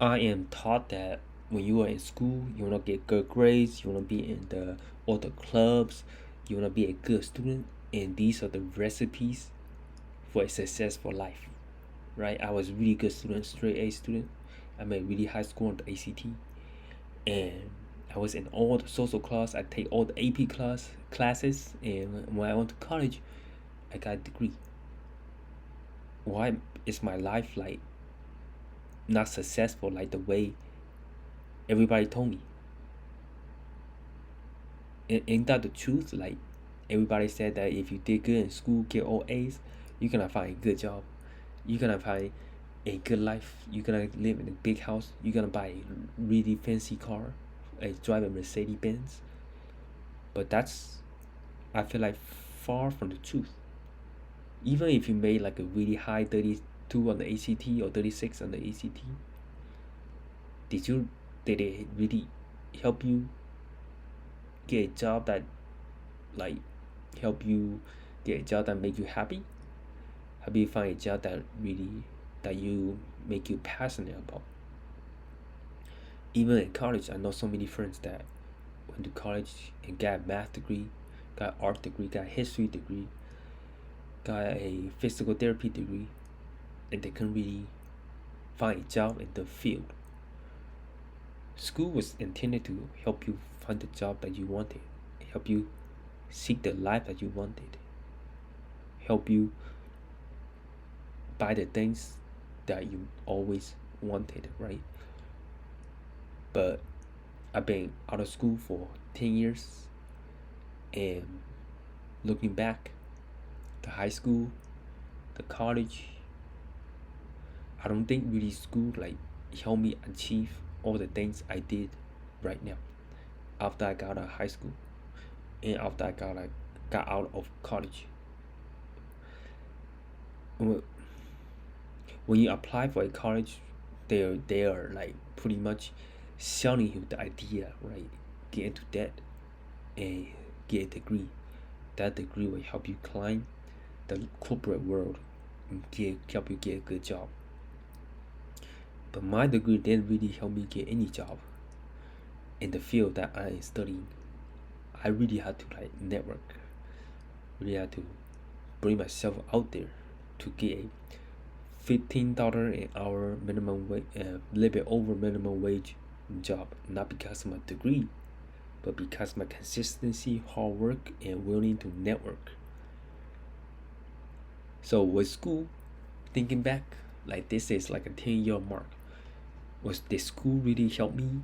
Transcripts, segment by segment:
I am taught that when you are in school, you want to get good grades, you want to be in the all the clubs, you want to be a good student, and these are the recipes for a successful life, right? I was a really good student, straight A student. I made really high score on the ACT, and I was in all the social class. I take all the AP classes, and when I went to college, I got a degree. Why is my life like not successful like the way everybody told me? Ain't that the truth? Like everybody said that if you did good in school, get all A's, you're gonna find a good job. You're gonna find a good life. You're gonna live in a big house. You're gonna buy a really fancy car, drive a Mercedes Benz. But that's, I feel like, far from the truth. Even if you made like a really high 32 on the ACT or 36 on the ACT, did it really help you get a job that like help you get a job that make you happy? Help you find a job that you make you passionate about? Even in college, I know so many friends that went to college and got a math degree, got art degree, got history degree, got a physical therapy degree, and they couldn't really find a job in the field. School was intended to help you find the job that you wanted, help you seek the life that you wanted, help you buy the things that you always wanted, right? But I've been out of school for 10 years, and looking back, the high school, the college, I don't think really school like helped me achieve all the things I did right now after I got out of high school and after I got out of college. When you apply for a college, they are like pretty much selling you the idea, right? Get into debt and get a degree. That degree will help you climb the corporate world and help you get a good job. But my degree didn't really help me get any job in the field that I am studying. I really had to like network, really had to bring myself out there to get a $15 an hour minimum wage, a little bit over minimum wage job. Not because of my degree, but because of my consistency, hard work, and willing to network. So with school, thinking back, like this is like a 10-year mark. Was the school really help me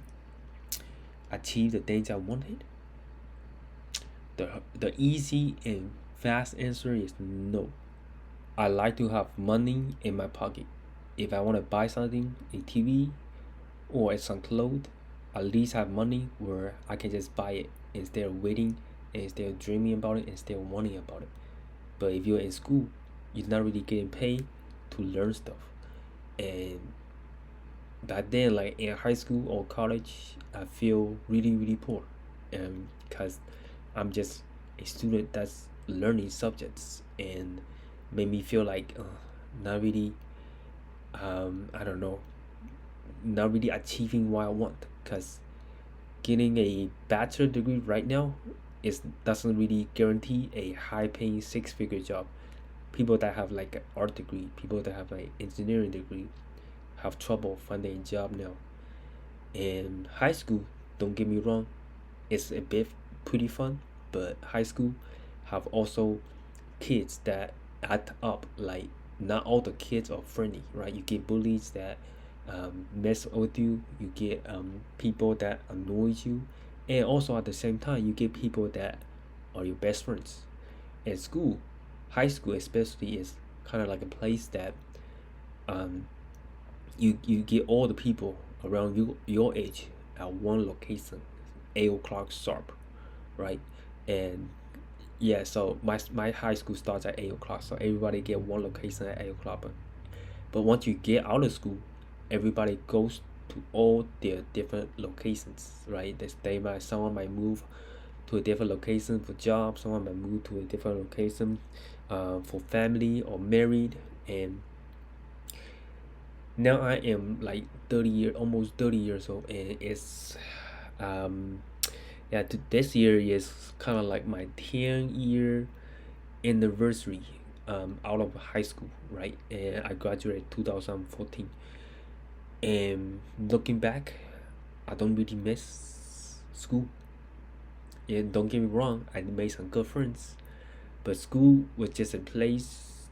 achieve the things I wanted? The easy and fast answer is no. I like to have money in my pocket. If I want to buy something, a TV or some clothes, at least have money where I can just buy it instead of waiting, instead of dreaming about it, instead of wanting about it. But if you're in school, you're not really getting paid to learn stuff. And back then, like in high school or college, I feel really, really poor. Because I'm just a student that's learning subjects and made me feel like not really, I don't know, not really achieving what I want. Because getting a bachelor degree right now is doesn't really guarantee a high paying six-figure job. People that have like an art degree, people that have like engineering degree have trouble finding a job now. In high school, don't get me wrong, it's a bit pretty fun, but high school have also kids that act up. Like not all the kids are friendly, right? You get bullies that mess with you. You get people that annoy you, and also at the same time, you get people that are your best friends. At school, high school especially is kind of like a place that um, you get all the people around your age at one location, 8 o'clock sharp, right? And yeah, so my high school starts at 8 o'clock, so everybody get one location at 8 o'clock. But once you get out of school, everybody goes to all their different locations, right? Someone might move to a different location for job, someone might move to a different location for family or married, and Now I am like almost 30 years old, and um, yeah, this year is kind of like my 10-year anniversary out of high school, right? And I graduated 2014. And looking back, I don't really miss school. And don't get me wrong, I made some good friends, but school was just a place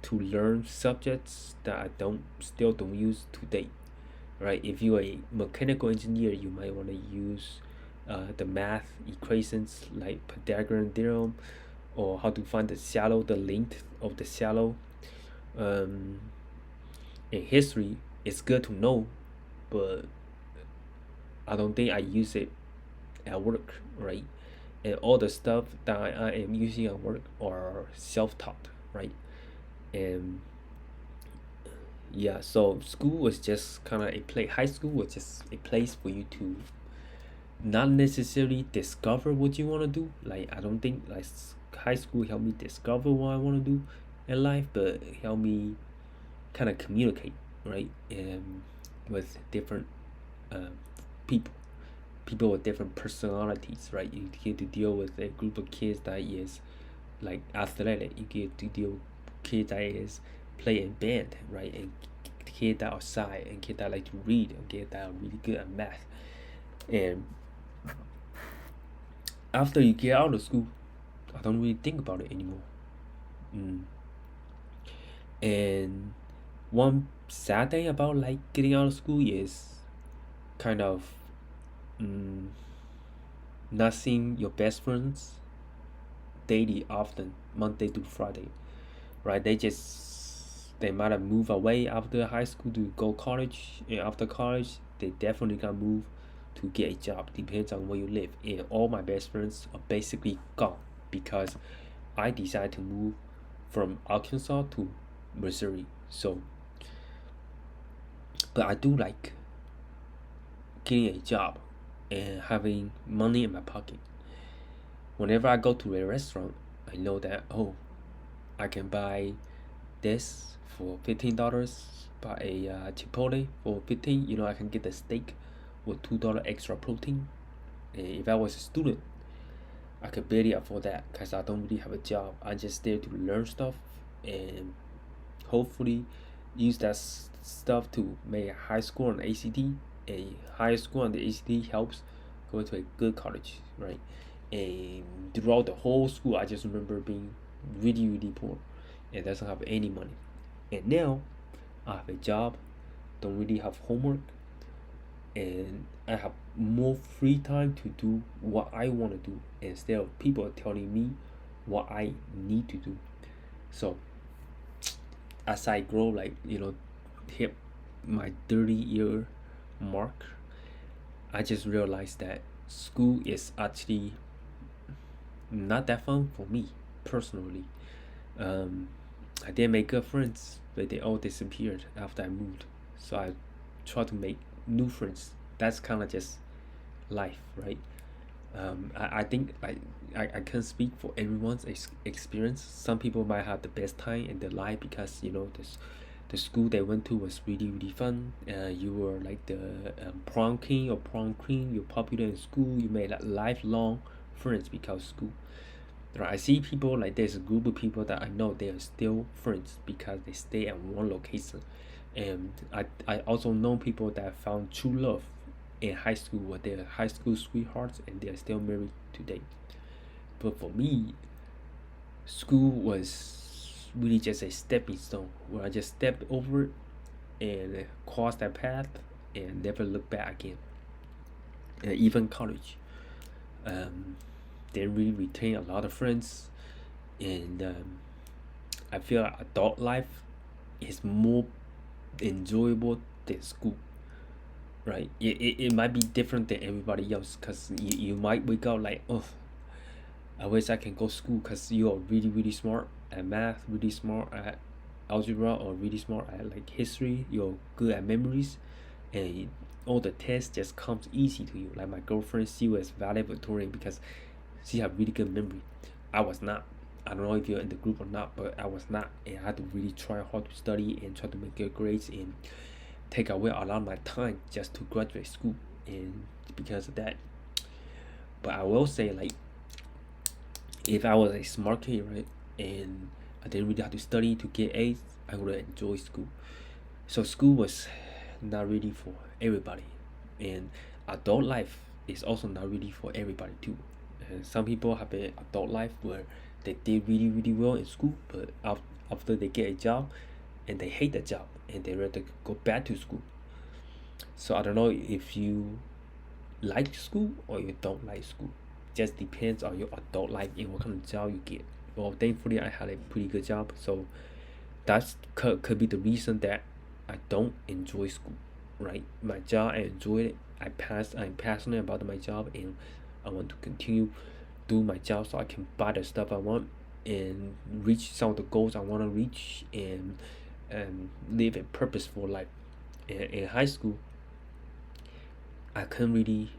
to learn subjects that I don't still don't use today, right? If you're a mechanical engineer, you might want to use the math equations like Pythagorean theorem, or how to find the length of the shallow. Um, in history, it's good to know, but I don't think I use it at work, right? And all the stuff that I am using at work are self-taught, right? And yeah, so school was just kind of a place. High school was just a place for you to not necessarily discover what you want to do. Like I don't think like high school helped me discover what I want to do in life, but helped me kind of communicate, right? And with different uh, people, people with different personalities, right? You get to deal with a group of kids that is like athletic. You get to deal with kids that is play in band, right? And kids that are shy, and kids that like to read, and kids that are really good at math. And after you get out of school, I don't really think about it anymore. Mm. And one sad thing about like getting out of school is kind of mm, not seeing your best friends daily, often Monday to Friday, right? They might have moved away after high school to go college, and after college they definitely can move to get a job. Depends on where you live. And all my best friends are basically gone because I decided to move from Arkansas to Missouri. So, but I do like getting a job and having money in my pocket. Whenever I go to a restaurant, I know that, oh, I can buy this for $15, buy a Chipotle for 15. You know, I can get the steak with $2 extra protein. And if I was a student, I could barely afford that because I don't really have a job. I just there to learn stuff and hopefully use that stuff to make a high score on the ACT. A high score on the ACT helps go to a good college, right? And throughout the whole school, I just remember being really, really poor and doesn't have any money. And now I have a job, don't really have homework, and I have more free time to do what I want to do instead of people telling me what I need to do. So as I grow, like hit my 30-year mark, I just realized that school is actually not that fun for me personally. Um, I did make good friends, but they all disappeared after I moved. So I try to make new friends. That's kind of just life, right? I think I can't speak for everyone's experience. Some people might have the best time in their life because this the school they went to was really really fun. You were like the prom king or prom queen. You're popular in school. You made like lifelong friends because of school. Right, I see people like there's a group of people that I know they are still friends because they stay at one location, and I also know people that found true love in high school with their high school sweethearts and they're still married today. But for me, school was really just a stepping stone where I just stepped over it and crossed that path and never looked back again. And even college, um, didn't really retain a lot of friends, and I feel like adult life is more enjoyable than school, right? It might be different than everybody else because you might wake up like, oh, I wish I can go to school because you are really, really smart at math, really smart at algebra, or really smart at like history. You're good at memories, and all the tests just comes easy to you. Like my girlfriend, she was valedictorian because she had really good memory. I was not. I don't know if you're in the group or not, but I was not, and I had to really try hard to study and try to make good grades. And take away a lot of my time just to graduate school, and because of that. But I will say, like, if I was a smart kid, right, and I didn't really have to study to get A's, I would have enjoyed school. So school was not really for everybody, and adult life is also not really for everybody too. And some people have an adult life where they did really really well in school, but after they get a job, and they hate the job, and they rather go back to school. So I don't know if you like school or you don't like school. Just depends on your adult life and what kind of job you get. Well, thankfully I had a pretty good job, so that's could be the reason that I don't enjoy school. Right, my job I enjoy it. I'm passionate about my job, and I want to continue do my job so I can buy the stuff I want and reach some of the goals I want to reach, and live a purposeful life. In high school, I couldn't really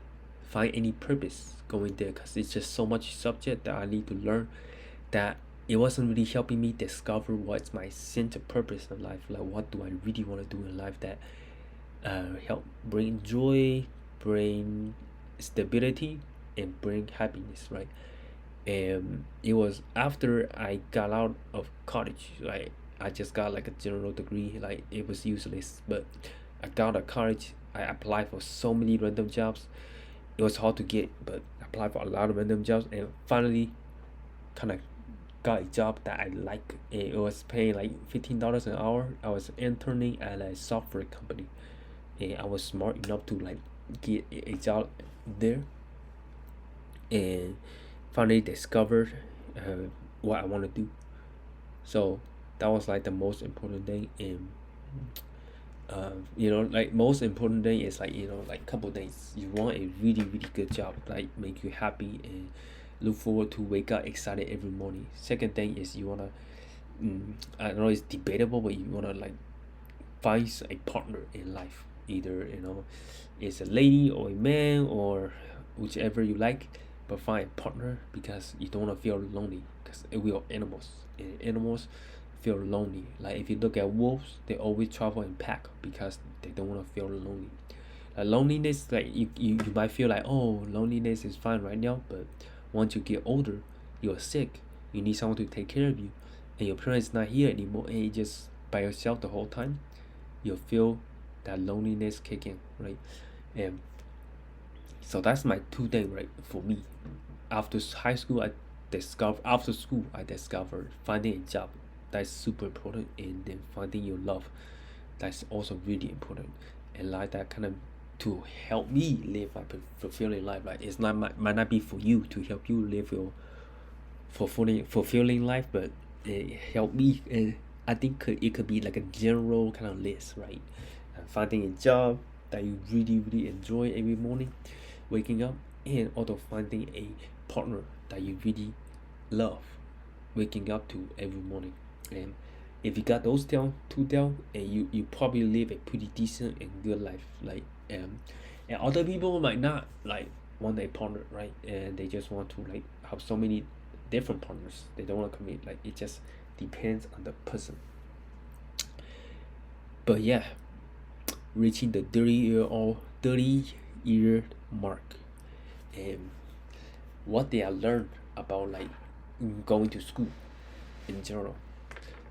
find any purpose going there because it's just so much subject that I need to learn that it wasn't really helping me discover what's my sense of purpose in life. Like, what do I really want to do in life that help bring joy, bring stability, and bring happiness, right? And it was after I got out of college, like I just got like a general degree, like it was useless, but I got out of college. I applied for so many random jobs. It was hard to get, but I applied for a lot of random jobs, and finally kind of got a job that I like. It was paying like $15 an hour. I was interning at a software company, and I was smart enough to like get a job there, and finally discovered what I want to do. So that was like the most important thing. And like most important thing is like, like couple things. You want a really really good job, like make you happy and look forward to wake up excited every morning. Second thing is you wanna, I know it's debatable, but you wanna like find a partner in life. Either it's a lady or a man or whichever you like, but find a partner because you don't want to feel lonely. Because we are animals, and animals feel lonely. Like if you look at wolves, they always travel in pack because they don't want to feel lonely. Loneliness, like you might feel like, oh, loneliness is fine right now, but once you get older, you're sick, you need someone to take care of you, and your parents not here anymore, and you just by yourself the whole time, you'll feel that loneliness kick in, right? And so that's my two things, right? For me, after high school, I discovered finding a job. That's super important, and then finding your love. That's also really important, and like that kind of to help me live my fulfilling life. Like it's not might not be for you to help you live your fulfilling life, but it helped me, and I think it could be like a general kind of list, right? Finding a job that you really really enjoy every morning, waking up, and also finding a partner that you really love, waking up to every morning. And if you got those two down, and you probably live a pretty decent and good life. Like and other people might not like want a partner, right? And they just want to like have so many different partners. They don't want to commit. Like it just depends on the person. But yeah, reaching the 30-year mark, and what they are learned about like going to school in general.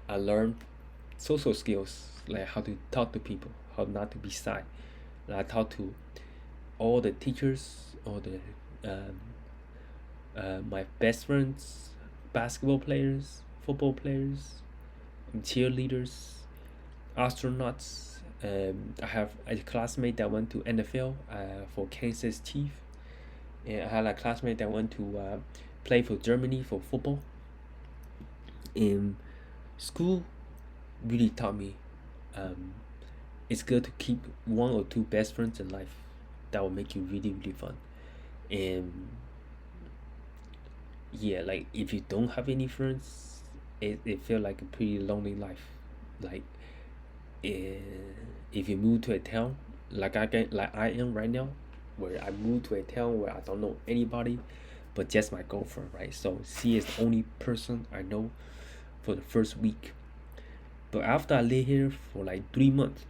I learned social skills, like how to talk to people, how not to be shy. And I talked to all the teachers, all the my best friends, basketball players, football players, cheerleaders, astronauts. I have a classmate that went to NFL for Kansas Chief, and I had a classmate that went to play for Germany for football. In school, really taught me it's good to keep one or two best friends in life. That will make you really really fun. And yeah, like if you don't have any friends, it feel like a pretty lonely life. Like eh, if you move to a town like I am right now, where I moved to a town where I don't know anybody but just my girlfriend, right? So she is the only person I know for the first week. But after I live here for like 3 months,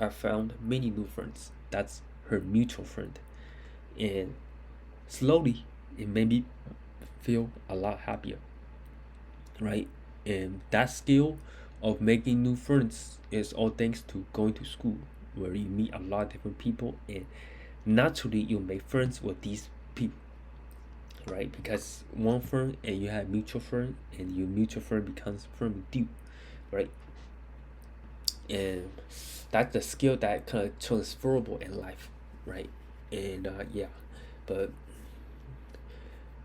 I found many new friends. That's her mutual friend. And slowly, it made me feel a lot happier, right? And that skill of making new friends is all thanks to going to school, where you meet a lot of different people, and naturally you make friends with these people, right? Because one friend and you have mutual friend, and your mutual friend becomes friend with you, right? And that's the skill that kind of transferable in life, right? And yeah, but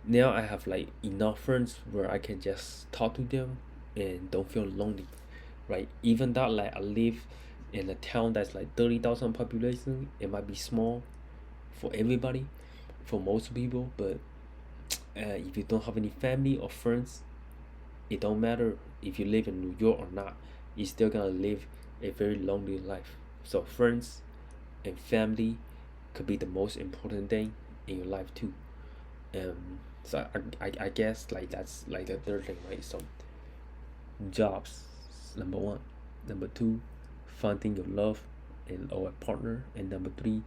now I have like enough friends where I can just talk to them and don't feel lonely, right? Even though like I live in a town that's like 30,000 population, it might be small for everybody, for most people, but if you don't have any family or friends, it don't matter if you live in New York or not, you're still gonna live a very lonely life. So friends and family could be the most important thing in your life too. So I guess like that's like the third thing, right? So jobs, number one. Number two, finding your love and or a partner. And number three,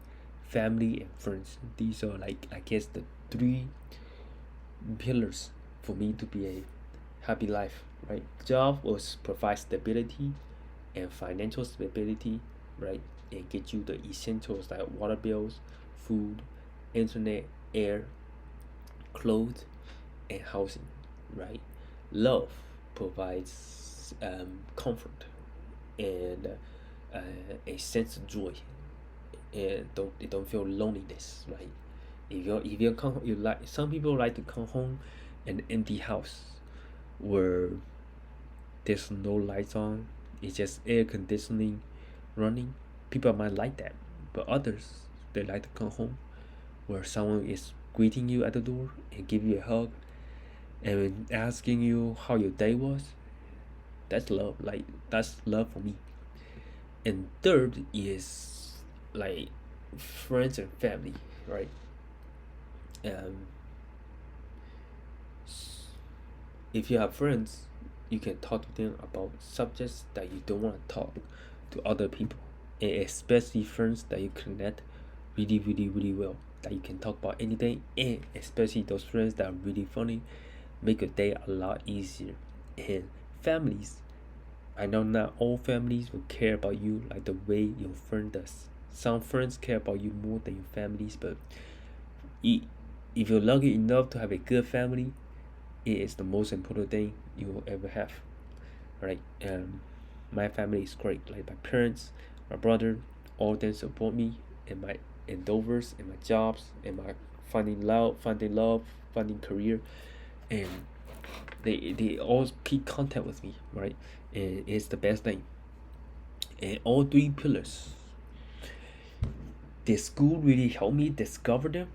family and friends. These are like I guess the three pillars for me to be a happy life, right? Job was provide stability and financial stability, right? And get you the essentials like water bills, food, internet, air, clothes, and housing, right? Love provides comfort and a sense of joy, and don't feel loneliness, right? If you come you like some people like to come home an empty house where there's no lights on, it's just air conditioning running. People might like that, but others they like to come home where someone is greeting you at the door and give you a hug and asking you how your day was. That's love. Like that's love for me. And third is like friends and family, right? Um, if you have friends, you can talk to them about subjects that you don't want to talk to other people, and especially friends that you connect really well. That you can talk about anything, and especially those friends that are really funny, make your day a lot easier. And families, I know not all families will care about you like the way your friend does. Some friends care about you more than your families, but if you're lucky enough to have a good family, it is the most important thing you will ever have, right? My family is great. Like my parents, my brother, all of them support me in my endeavors, in my jobs, in my finding love, finding career, and they all keep contact with me, right? And it's the best thing. And all three pillars, did school really help me discover them?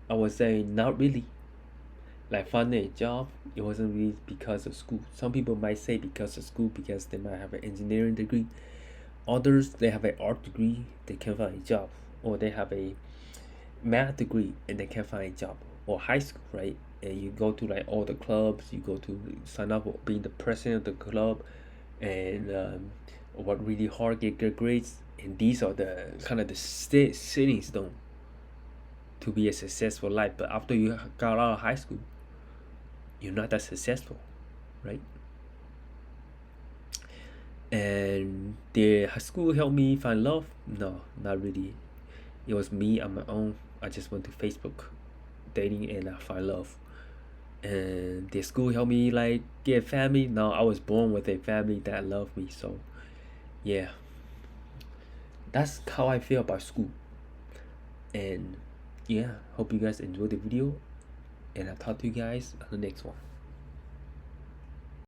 I would say not really. Like finding a job, it wasn't really because of school. Some people might say because of school because they might have an engineering degree. Others they have an art degree, they can find a job, or they have a math degree and they can find a job, or high school, right? And you go to like all the clubs, you go to sign up for being the president of the club, and work really hard, get good grades, and these are the kind of the setting stone to be a successful life. But after you got out of high school, you're not that successful, right? And the high school helped me find love? No, not really. It was me on my own. I just went to Facebook dating and I find love. And the school helped me like get a family. No, I was born with a family that loved me. So yeah, that's how I feel about school. And yeah, hope you guys enjoyed the video, and I'll talk to you guys on the next one.